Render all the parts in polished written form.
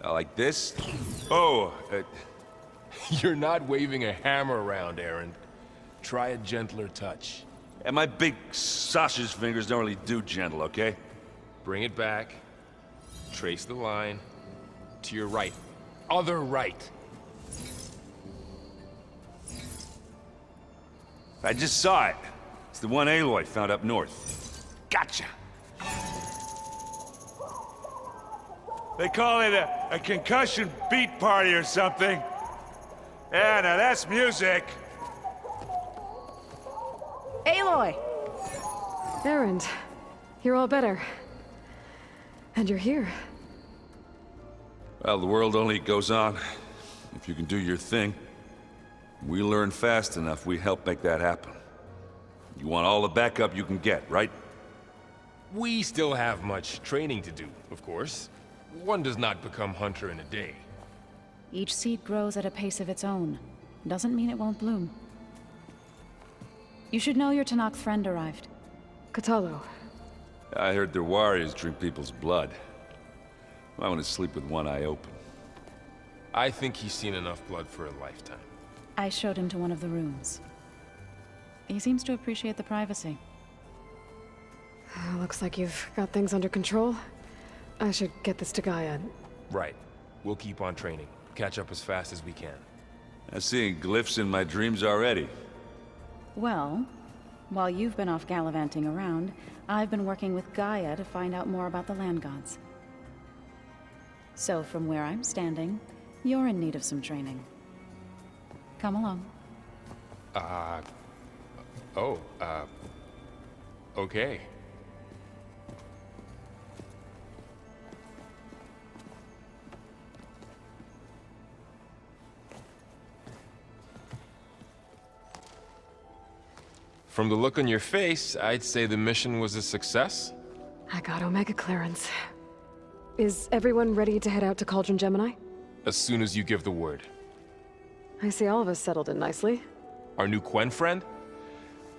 Like this? Oh, You're not waving a hammer around, Aaron. Try a gentler touch. and my big sausage fingers don't really do gentle, okay? Bring it back. Trace the line. To your right. Other right. I just saw it. It's the one Aloy found up north. Gotcha! They call it a concussion beat party or something. Yeah, now that's music. Aloy! Aaron, you're all better. And you're here. Well, the world only goes on if you can do your thing. We learn fast enough, we help make that happen. You want all the backup you can get, right? We still have much training to do, of course. One does not become hunter in a day. Each seed grows at a pace of its own. Doesn't mean it won't bloom. You should know your Tanakh friend arrived. Katalo. I heard their warriors drink people's blood. I want to sleep with one eye open. I think he's seen enough blood for a lifetime. I showed him to one of the rooms. He seems to appreciate the privacy. Looks like you've got things under control. I should get this to GAIA. Right. We'll keep on training. Catch up as fast as we can. I'm seeing glyphs in my dreams already. Well, while you've been off gallivanting around, I've been working with GAIA to find out more about the land gods. So from where I'm standing, you're in need of some training. Come along. Okay. From the look on your face, I'd say the mission was a success. I got Omega clearance. Is everyone ready to head out to Cauldron Gemini? As soon as you give the word. I see all of us settled in nicely. Our new Quen friend?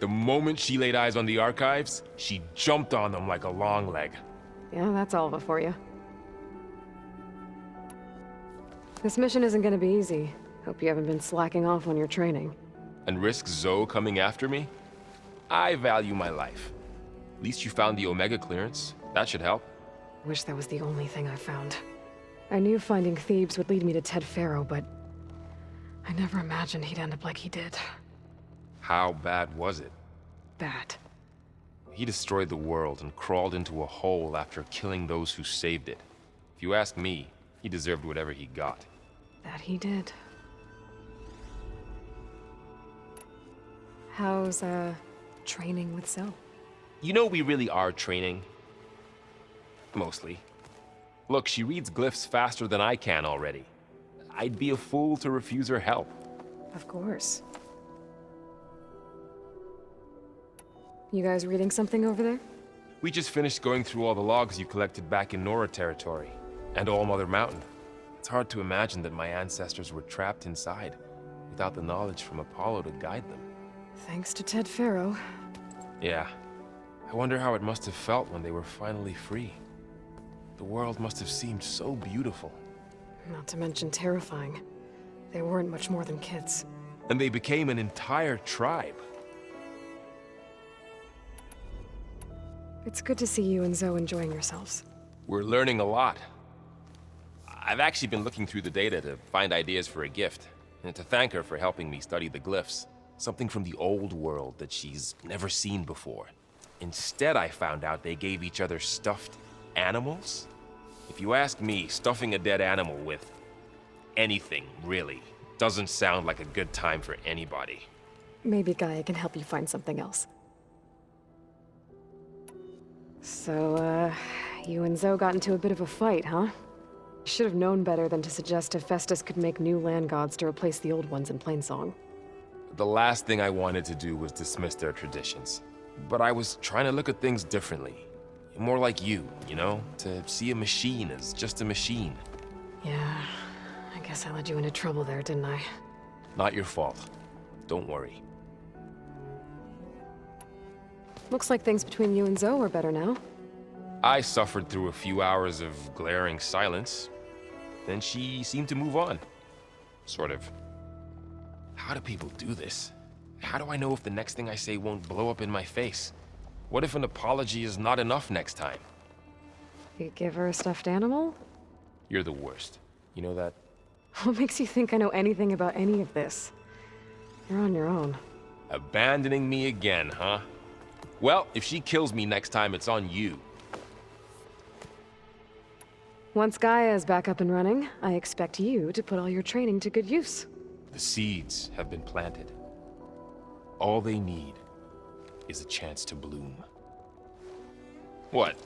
The moment she laid eyes on the archives, she jumped on them like a long leg. Yeah, that's Alva for you. This mission isn't gonna be easy. Hope you haven't been slacking off on your training. And risk Zoe coming after me? I value my life. At least you found the Omega clearance. That should help. Wish that was the only thing I found. I knew finding Thebes would lead me to Ted Faro, but I never imagined he'd end up like he did. How bad was it? Bad. He destroyed the world and crawled into a hole after killing those who saved it. If you ask me, he deserved whatever he got. That he did. How's, training with Zoe? You know we really are training. Mostly. Look, she reads glyphs faster than I can already. I'd be a fool to refuse her help. Of course. You guys reading something over there? We just finished going through all the logs you collected back in Nora territory, and All Mother Mountain. It's hard to imagine that my ancestors were trapped inside, without the knowledge from Apollo to guide them. Thanks to Ted Faro. Yeah. I wonder how it must have felt when they were finally free. The world must have seemed so beautiful. Not to mention terrifying. They weren't much more than kids. And they became an entire tribe. It's good to see you and Zoe enjoying yourselves. We're learning a lot. I've actually been looking through the data to find ideas for a gift, and to thank her for helping me study the glyphs. Something from the old world that she's never seen before. Instead, I found out they gave each other stuffed animals. If you ask me, stuffing a dead animal with anything, really, doesn't sound like a good time for anybody. Maybe GAIA can help you find something else. So, you and Zoe got into a bit of a fight, huh? Should have known better than to suggest Hephaestus could make new land gods to replace the old ones in Plainsong. The last thing I wanted to do was dismiss their traditions. But I was trying to look at things differently. More like you know? To see a machine as just a machine. Yeah, I guess I led you into trouble there, didn't I? Not your fault. Don't worry. Looks like things between you and Zoe are better now. I suffered through a few hours of glaring silence. then she seemed to move on. Sort of. How do people do this? How do I know if the next thing I say won't blow up in my face? What if an apology is not enough next time? You give her a stuffed animal? You're the worst. You know that? What makes you think I know anything about any of this? You're on your own. Abandoning me again, huh? Well, if she kills me next time, it's on you. Once GAIA is back up and running, I expect you to put all your training to good use. The seeds have been planted. All they need is a chance to bloom. What?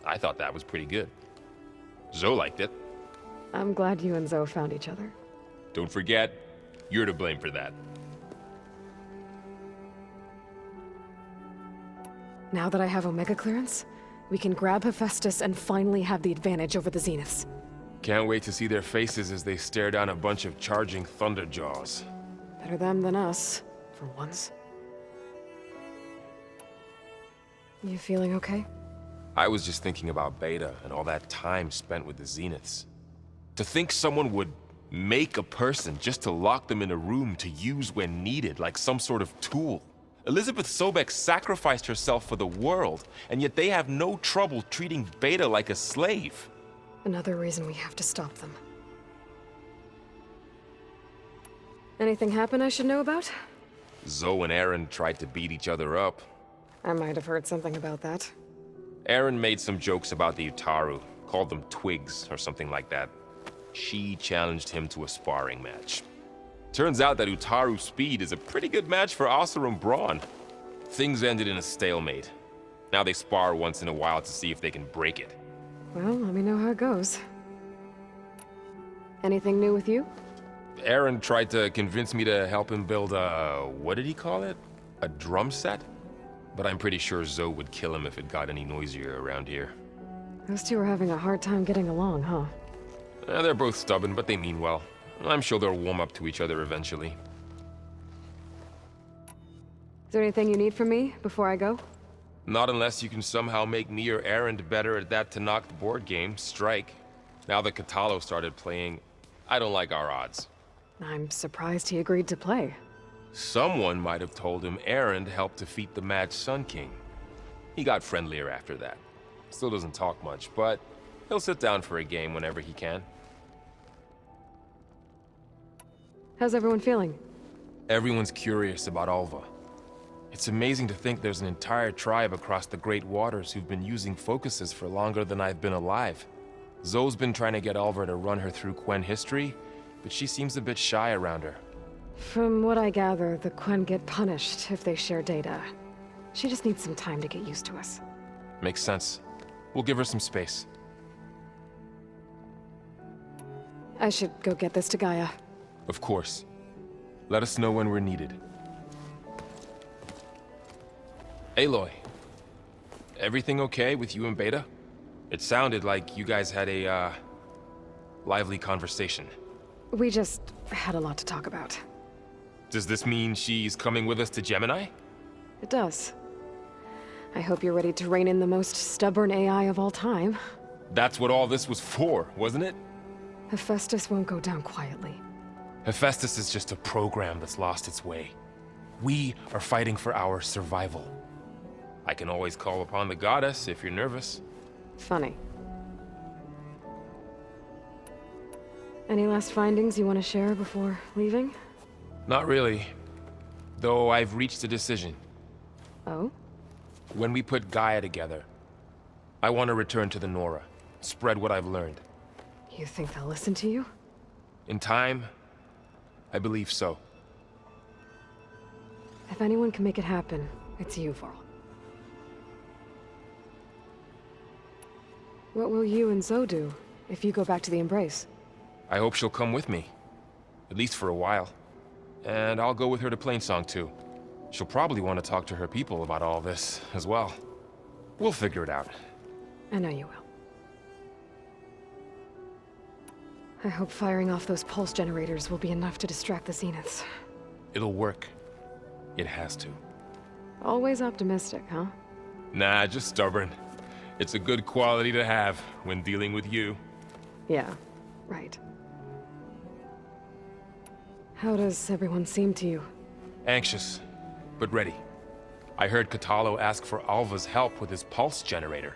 I thought that was pretty good. Zoe liked it. I'm glad you and Zoe found each other. Don't forget, you're to blame for that. Now that I have Omega clearance, we can grab Hephaestus and finally have the advantage over the Zeniths. Can't wait to see their faces as they stare down a bunch of charging Thunderjaws. Better them than us, for once. You feeling okay? I was just thinking about Beta and all that time spent with the Zeniths. To think someone would make a person just to lock them in a room to use when needed, like some sort of tool. Elizabeth Sobek sacrificed herself for the world, and yet they have no trouble treating Beta like a slave. Another reason we have to stop them. Anything happen I should know about? Zoe and Aaron tried to beat each other up. I might have heard something about that. Aaron made some jokes about the Utaru, called them twigs or something like that. She challenged him to a sparring match. Turns out that Utaru speed is a pretty good match for Oseram brawn. Things ended in a stalemate. Now they spar once in a while to see if they can break it. Well, let me know how it goes. Anything new with you? Aaron tried to convince me to help him build a... what did he call it? A drum set? But I'm pretty sure Zoe would kill him if it got any noisier around here. Those two are having a hard time getting along, huh? They're both stubborn, but they mean well. I'm sure they'll warm up to each other eventually. Is there anything you need from me before I go? Not unless you can somehow make me or Aaron better at that Tanakh board game, Strike. Now that Katalo started playing, I don't like our odds. I'm surprised he agreed to play. Someone might have told him Aaron helped defeat the Mad Sun King. He got friendlier after that. Still doesn't talk much, but he'll sit down for a game whenever he can. How's everyone feeling? Everyone's curious about Alva. It's amazing to think there's an entire tribe across the Great Waters who've been using focuses for longer than I've been alive. Zoe's been trying to get Alva to run her through Quen history, but she seems a bit shy around her. From what I gather, the Quen get punished if they share data. She just needs some time to get used to us. Makes sense. We'll give her some space. I should go get this to GAIA. Of course. Let us know when we're needed. Aloy, everything okay with you and Beta? It sounded like you guys had a, lively conversation. We just had a lot to talk about. Does this mean she's coming with us to Gemini? It does. I hope you're ready to rein in the most stubborn AI of all time. That's what all this was for, wasn't it? Hephaestus won't go down quietly. Hephaestus is just a program that's lost its way. We are fighting for our survival. I can always call upon the goddess if you're nervous. Funny. Any last findings you want to share before leaving? Not really. Though I've reached a decision. Oh? When we put GAIA together, I want to return to the Nora. Spread what I've learned. You think they'll listen to you? In time, I believe so. If anyone can make it happen, it's you, Varl. What will you and Zoe do if you go back to the Embrace? I hope she'll come with me. At least for a while. And I'll go with her to Plainsong too. She'll probably want to talk to her people about all this as well. We'll figure it out. I know you will. I hope firing off those pulse generators will be enough to distract the Zeniths. It'll work. It has to. Always optimistic, huh? Nah, just stubborn. It's a good quality to have when dealing with you. Yeah, Right. How does everyone seem to you? Anxious, but ready. I heard Katalo ask for Alva's help with his pulse generator.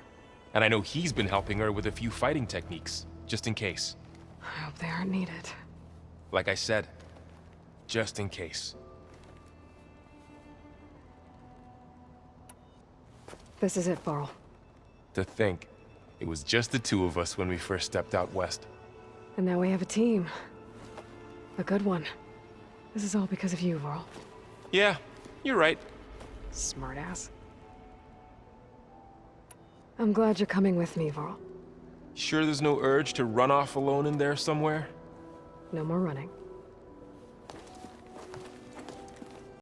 And I know he's been helping her with a few fighting techniques, just in case. I hope they aren't needed. Like I said, just in case. This is it, Varl. To think, it was just the two of us when we first stepped out west. And now we have a team. A good one. This is all because of you, Varl. Yeah, you're right. Smartass. I'm glad you're coming with me, Varl. Sure there's no urge to run off alone in there somewhere? No more running.